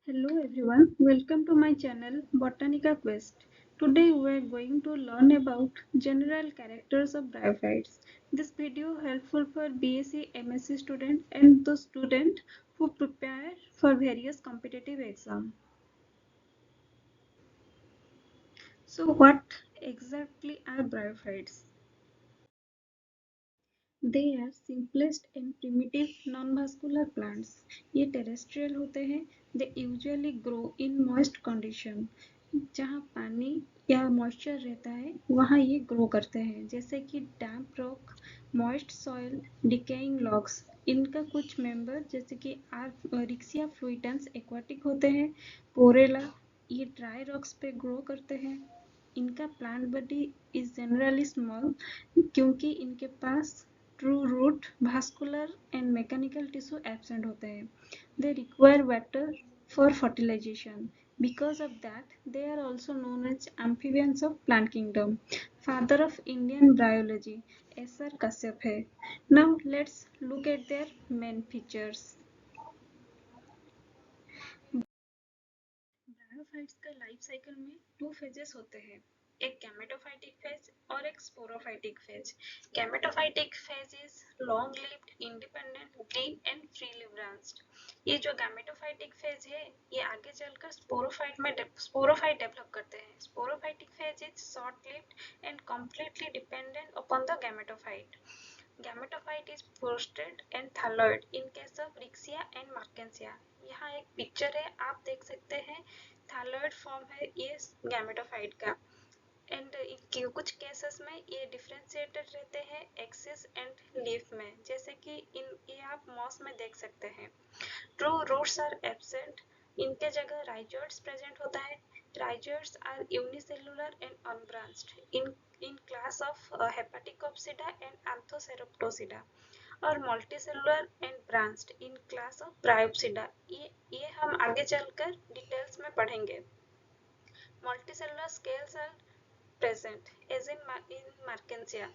Hello everyone, welcome to my channel Botanica Quest. Today we are going to learn about general characters of bryophytes. This video helpful for BSc MSc student and those student who prepare for various competitive exam. So what exactly are bryophytes? They are simplest and primitive non-vascular plants. ये terrestrial होते हैं. They usually grow in moist condition. जहाँ पानी या moisture रहता है वहाँ ये ग्रो करते हैं, जैसे कि damp rock, moist soil, decaying logs. इनका कुछ मेंबर जैसे कि रिक्सिया फ्लुइटेंस एक्वाटिक होते हैं. पोरेला ये ड्राई रॉक्स पे ग्रो करते हैं. इनका plant body is generally small क्योंकि इनके पास true root, vascular and mechanical tissue absent होते हैं. They require water for fertilization. Because of that, they are also known as amphibians of plant kingdom. Father of Indian bryology, S.R. Kashyap है. Now let's look at their main features. Bryophytes का life cycle में 2 phases होते हैं, एक gametophytic phase और एक sporophytic phase. Gametophytic phase is long lived, independent, green and freely branched. ये जो गैमेटोफाइटिक फेज है ये आगे चलकर स्पोरोफाइट डेवलप करते हैं. Sporophytic phase is short lived and completely dependent upon the gametophyte. Gametophyte is forested and thalloid in case of Rixia and Markensia. यहाँ एक पिक्चर है, आप देख सकते हैं थैलोइड फॉर्म है ये गैमेटोफाइट का. एंड कुछ केसेस में ये डिफरेंशिएटेड रहते हैं एक्सिस एंड लीफ में, जैसे कि ये आप मॉस में देख सकते हैं. True roots are absent. इनके जगह राइजोइड्स प्रेजेंट होता है. Rhizoids are unicellular and unbranched in class of Hepaticopsida and Anthoceratopsida, और multicellular and branched in class of Bryopsida. ये हम आगे चलकर डिटेल्स में पढ़ेंगे. Multicellular scales are present as in Markensia.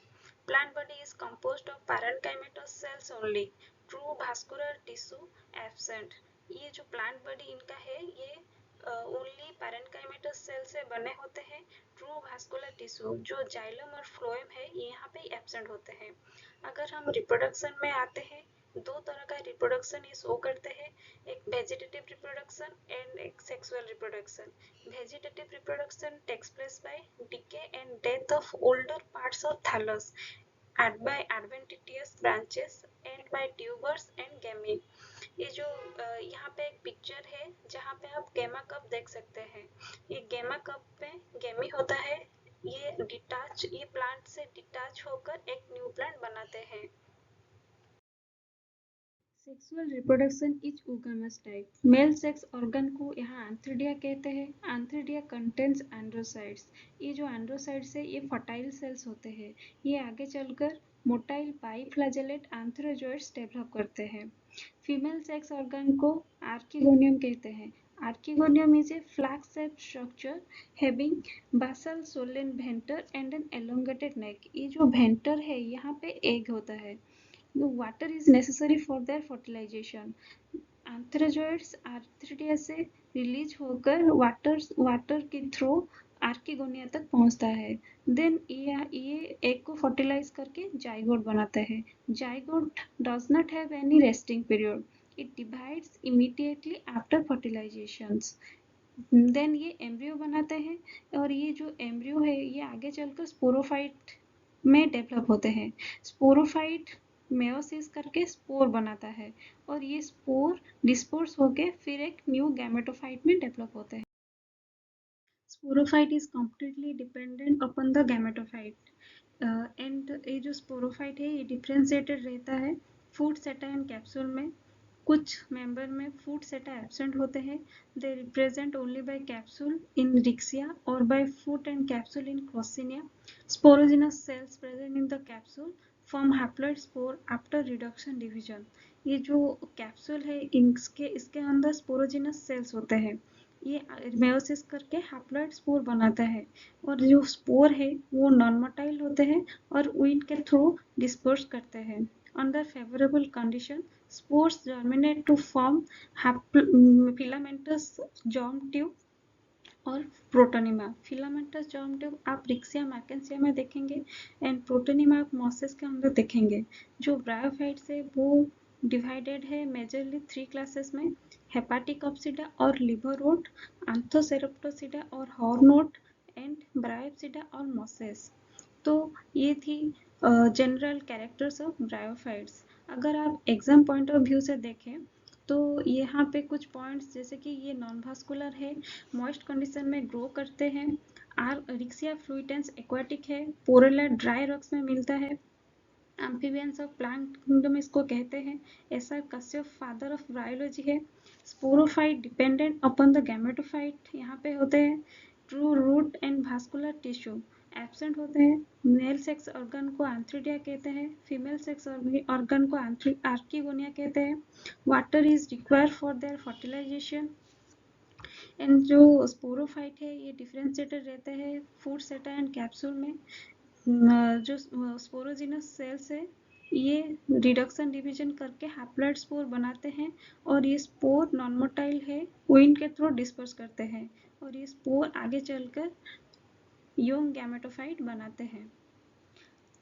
Plant body is composed of parenchymatous cells only. True vascular tissue absent. ये जो plant body इनका है ये ओनली पैरेन्काइमेटस सेल से बने होते हैं. ट्रू वास्कुलर टिश्यू जो जाइलम और फ्लोएम है ये यहाँ पे एब्सेंट होते हैं. अगर हम रिप्रोडक्शन में आते हैं, दो तरह का रिप्रोडक्शन ये शो करते हैं, एक वेजिटेटिव रिप्रोडक्शन एंड एक sexual reproduction. Vegetative reproduction takes place by decay and death of older parts of thallus by adventitious branches and by tubers and gamete. ये जो यहाँ पे एक पिक्चर है जहाँ पे आप गेमा कप देख सकते हैं. ये गेमा कप पे गेमी होता है. ये प्लांट से डिटैच होकर एक न्यू प्लांट बनाते हैं. Sexual reproduction is oogamous type. Mail sex organ को यहाँ एंथ्रिडिया कहते हैं. एंथ्रिडिया कंटेन्स एंड्रोसाइट्स. ये जो एंड्रोसाइट्स है ये फर्टाइल सेल्स होते हैं. ये आगे चलकर मोटाइल बाइफ्लैजेलेट एंथ्रोजोइड्स डेवलप करते हैं. फीमेल सेक्स ऑर्गन को आर्किगोनियम कहते हैं. Archegonium is a flag-shaped structure having basal swollen venter and an elongated neck. ये जो venter है यहाँ पे egg होता है. The water is necessary for their fertilization. Anthrazoids आर्थ्रिडिया से रिलीज होकर वाटर के थ्रू आर्किगोनिया तक पहुंचता है. देन ये एग को फर्टिलाइज करके जाइगोट बनाता है. Zygote does not have any resting period. It divides immediately after fertilisations. Then ये एम्ब्रियो बनाते हैं और ये जो एम्ब्रियो है ये आगे चलकर स्पोरोफाइट में डेवलप होते हैं. स्पोरोफाइट मेयोसिस करके स्पोर बनाता है और ये स्पोर डिस्पोर्स होके फिर एक न्यू गैमेटोफाइट में डेवलप होते हैं. Sporophyte is completely dependent upon the gametophyte and ये जो स्पोरोफाइट है ये डिफरेंशिएटेड रहता है फूड सेटा एंड कैप्सूल में. कुछ मेंबर में फूड सेटा एब्सेंट होते हैं. They represent only by capsule in riccia और by foot and capsule in क्रोसिनिया. Sporogenous cells present in the capsule form haploid spore after reduction division. ये जो कैप्सूल है इसके अंदर स्पोरोजिनस सेल्स होते हैं. ये मेयोसिस करके हैप्लॉइड स्पोर बनाता है और जो स्पोर है वो नॉन मोटाइल होते हैं और विंड के थ्रू डिस्पर्स करते हैं. Under favorable condition, spores germinate to form filamentous germ tube और प्रोटोनिमा। फिलामेंटस जर्म ट्यूब आप रिक्सिया मैकेंसिया में देखेंगे एंड प्रोटोनिमा आप मॉसेस के अंदर देखेंगे। जो ब्रायोफाइट्स है वो डिवाइडेड है मेजरली 3 क्लासेस में, हेपाटिक ऑप्सिडा और लिबरोड, आंथोसेरेप्टोसिडा और हॉर्नोट एंड ब्रायोप्सिडा और मॉसेस। तो ये थी जनरल कैरेक्टर्स ऑफ ब्रायोफाइट्स। अगर आप एग्जाम पॉइंट ऑफ व्यू से देखें तो यहाँ पे कुछ पॉइंट्स जैसे कि ये नॉन वास्कुलर है, मॉइस्ट कंडीशन में ग्रो करते हैं, रिक्सिया फ्लुइटेंस एक्वाटिक है, पोरेला ड्राई रॉक्स में मिलता है, एम्फीबियंस ऑफ प्लांट किंगडम इसको कहते हैं, ऐसा कश्यप फादर ऑफ बायोलॉजी है, sporophyte dependent upon the gametophyte यहाँ पे होते हैं, true root and vascular tissue absent होते हैं, मेल सेक्स ऑर्गन को एंथ्रिडिया कहते हैं, फीमेल सेक्स ऑर्गन को आर्किगोनिया कहते हैं, water is required for their fertilisation and जो स्पोरोफाइट है ये डिफरेंशिएटेड रहते हैं फूड सेटा एंड कैप्सूल में। जो स्पोरोजिनस सेल्स है ये रिडक्शन डिवीजन करके हैप्लॉइड स्पोर बनाते हैं और ये स्पोर नॉन मोटाइल है, विंड के थ्रू डिस्पर्स करते हैं और ये स्पोर आगे चलकर योंग गैमेटोफाइट बनाते हैं।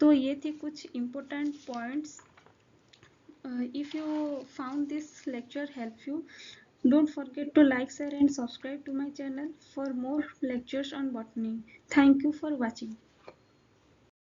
तो ये थी कुछ important points. If you found this lecture helpful, don't forget to like, share and subscribe to my channel for more lectures on botany. Thank you for watching.